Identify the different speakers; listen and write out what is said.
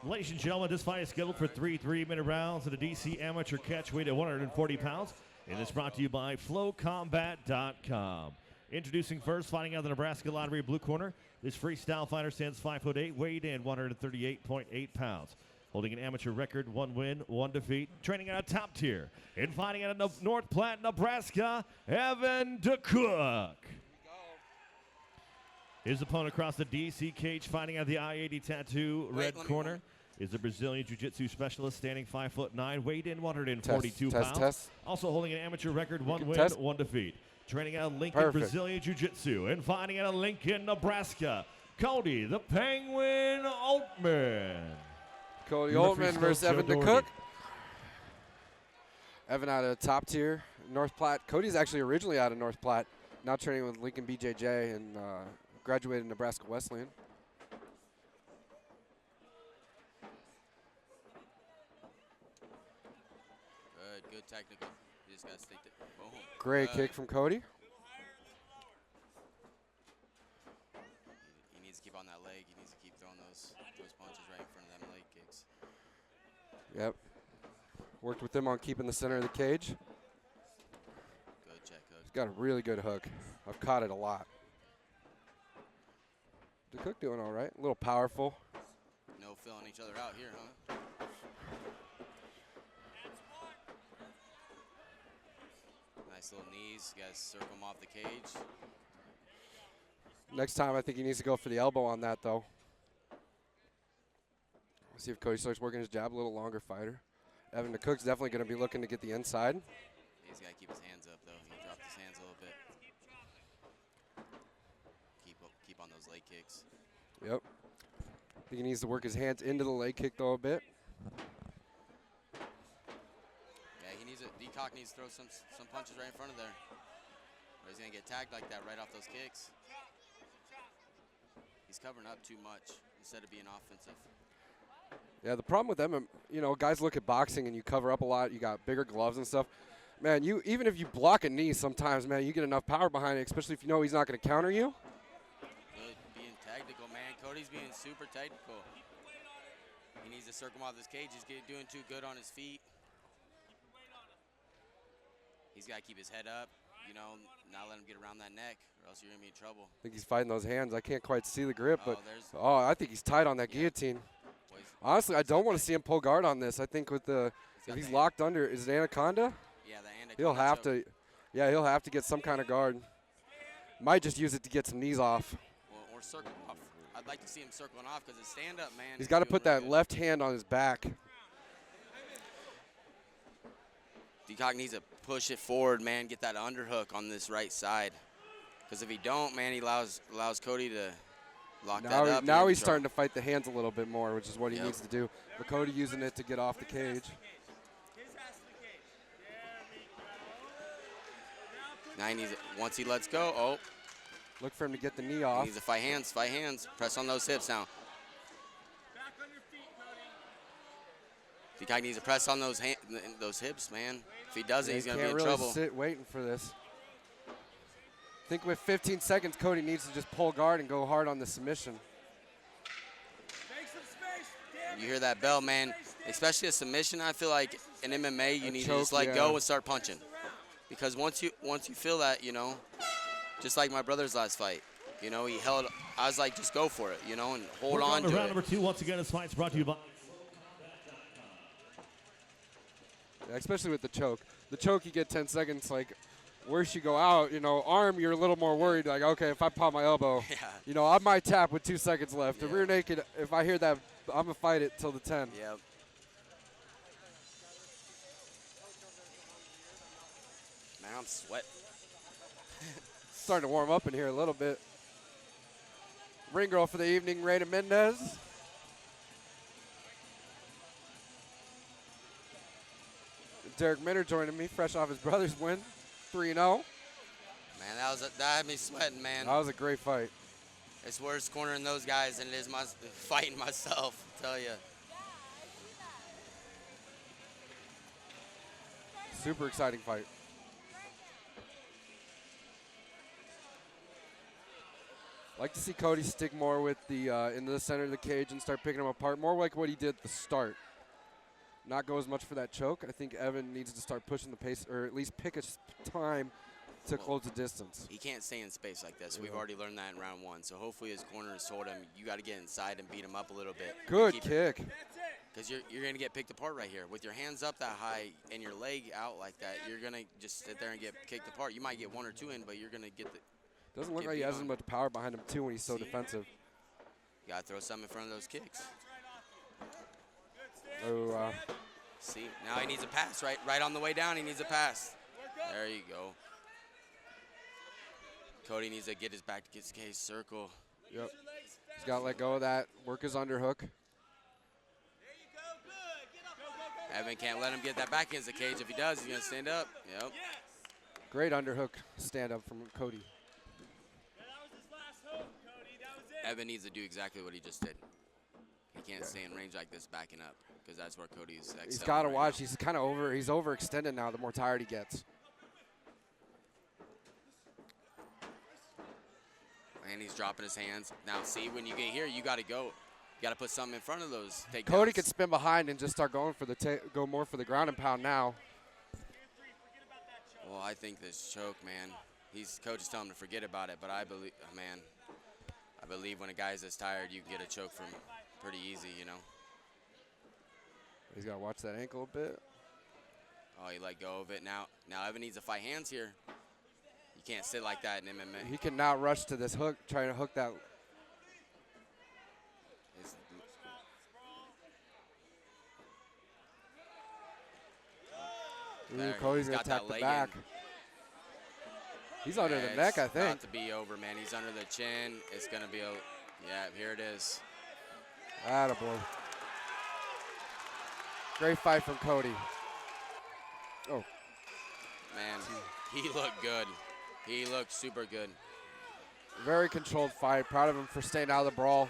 Speaker 1: Ladies and gentlemen, this fight is scheduled for 3 3-minute rounds at a DC amateur catch weight at 140 pounds. And it's brought to you by FlowCombat.com. Introducing first, fighting out of the Nebraska Lottery blue corner. This freestyle fighter stands 5'8", weighed in 138.8 pounds. Holding an amateur record, 1 win, 1 defeat. Training at a top tier. And fighting out of North Platte, Nebraska, Evan DeKok. His opponent across the DC cage, fighting out of the I-80 tattoo red corner, is a Brazilian Jiu-Jitsu specialist, standing 5'9", weighed in 142 pounds. Also holding an amateur record, 1 win, 1 defeat. Training out of Lincoln, Brazilian Jiu-Jitsu, and fighting out of Lincoln, Nebraska, Kody the Penguin Oltman.
Speaker 2: Kody Oltman versus Evan DeKok. Evan out of top tier, North Platte. Cody's actually originally out of North Platte, now training with Lincoln BJJ and graduated Nebraska Wesleyan.
Speaker 3: Good technical. You just got to stick to boom.
Speaker 2: Great kick from Kody.
Speaker 3: He needs to keep on that leg. He needs to keep throwing those punches right in front of them leg kicks.
Speaker 2: Yep. Worked with him on keeping the center of the cage.
Speaker 3: Good check hook.
Speaker 2: He's got a really good hook. I've caught it a lot. DeKok doing all right. A little powerful.
Speaker 3: No filling each other out here, huh? Nice little knees. You guys circle him off the cage.
Speaker 2: Next time, I think he needs to go for the elbow on that, though. We'll see if Kody starts working his jab. A little longer fighter. Evan DeKok's definitely going to be looking to get the inside.
Speaker 3: He's got to keep his hands up, though. He dropped his hands a little bit. Keep on those leg kicks.
Speaker 2: Yep. I think he needs to work his hands into the leg kick, though, a bit.
Speaker 3: Yeah, DeKok needs to throw some punches right in front of there. Or he's going to get tagged like that right off those kicks. He's covering up too much instead of being offensive.
Speaker 2: Yeah, the problem with them, you know, guys look at boxing and you cover up a lot. You got bigger gloves and stuff. Man, even if you block a knee sometimes, man, you get enough power behind it, especially if you know he's not going to counter you.
Speaker 3: Good, being technical, man. Cody's being super technical. He needs to circle him off this cage. He's doing too good on his feet. He's got to keep his head up, you know, not let him get around that neck, or else you're going to be in trouble.
Speaker 2: I think he's fighting those hands. I can't quite see the grip, but I think he's tight on that guillotine. Honestly, I don't want to see him pull guard on this. I think with if he's locked under, is it Anaconda?
Speaker 3: Yeah, the Anaconda.
Speaker 2: He'll have to. Yeah, he'll have to get some kind of guard. Might just use it to get some knees off.
Speaker 3: Or circle off. I'd like to see him circling off because his stand-up, man.
Speaker 2: He's got to put that left hand on his back.
Speaker 3: DeKok needs to push it forward, man. Get that underhook on this right side. Because if he don't, man, he allows Kody to lock that up.
Speaker 2: Now he's starting to fight the hands a little bit more, which is what he needs to do. But Kody using it to get off the cage.
Speaker 3: Now he needs it. Once he lets go,
Speaker 2: look for him to get the knee off.
Speaker 3: He needs to fight hands. Press on those hips now. DeKok needs to press on those hips, man. If he doesn't, he's going to be in trouble.
Speaker 2: Can't really sit waiting for this. I think with 15 seconds, Kody needs to just pull guard and go hard on the submission.
Speaker 3: You hear that bell, man. Especially a submission, I feel like in MMA, you need to just let go and start punching. Because once you feel that, you know, just like my brother's last fight, you know, he held. I was like, just go for it, you know, and hold on to it.
Speaker 1: Round number 2, once again, this fight's brought to you by.
Speaker 2: Yeah, especially with the choke. The choke, you get 10 seconds, like, worse you go out, you know, arm, you're a little more worried, like, okay, if I pop my elbow, you know, I might tap with 2 seconds left. The rear naked, if I hear that, I'm going to fight it till the 10.
Speaker 3: Yep. Man, I'm sweating.
Speaker 2: Starting to warm up in here a little bit. Ring girl for the evening, Reyna Mendez. Derek Minner joining me, fresh off his brother's win, 3-0.
Speaker 3: Man, that had me sweating, man.
Speaker 2: That was a great fight.
Speaker 3: It's worse cornering those guys than it is fighting myself, I tell you.
Speaker 2: Super exciting fight. Like to see Kody stick more with the into the center of the cage and start picking them apart. More like what he did at the start. Not go as much for that choke. I think Evan needs to start pushing the pace, or at least pick a time to close the distance.
Speaker 3: He can't stay in space like this. We've already learned that in round 1. So hopefully his corner has told him, you got to get inside and beat him up a little bit.
Speaker 2: Good kick.
Speaker 3: Because you're going to get picked apart right here. With your hands up that high and your leg out like that, you're going to just sit there and get kicked apart. You might get 1 or 2 in, but you're going to get the...
Speaker 2: Doesn't look like he has as much power behind him, too, when he's so defensive.
Speaker 3: You got to throw something in front of those kicks.
Speaker 2: Oh,
Speaker 3: See, now he needs a pass. Right on the way down, he needs a pass. There you go. Kody needs to get his back to his cage circle.
Speaker 2: Yep. He's got to let go of that. Work his underhook.
Speaker 3: Evan can't let him get that back against the cage. If he does, he's going to stand up. Yep.
Speaker 2: Great underhook stand up from Kody.
Speaker 3: Evan needs to do exactly what he just did. He can't stay in range like this backing up, because that's where Cody's excelling.
Speaker 2: He's got to
Speaker 3: right
Speaker 2: watch.
Speaker 3: now.
Speaker 2: He's kind of he's overextended now the more tired he gets.
Speaker 3: And he's dropping his hands. Now, see, when you get here, you got to go. You got to put something in front of those takedowns.
Speaker 2: Kody could spin behind and just start going for go more for the ground and pound now.
Speaker 3: Well, I think this choke, man. Coach is telling him to forget about it, but I believe, man, I believe when a guy's this tired, you can get a choke from pretty easy, you know.
Speaker 2: He's got to watch that ankle a bit.
Speaker 3: Oh, he let go of it. Now Evan needs to fight hands here. You can't sit like that in MMA.
Speaker 2: He can now rush to this hook, trying to hook that. Ooh, Cody's going to attack the back. He's under the neck, I think.
Speaker 3: It's about to be over, man. He's under the chin. It's going to be, yeah, here it is.
Speaker 2: Attaboy. Great fight from Kody. Oh.
Speaker 3: Man, he looked good. He looked super good.
Speaker 2: Very controlled fight. Proud of him for staying out of the brawl.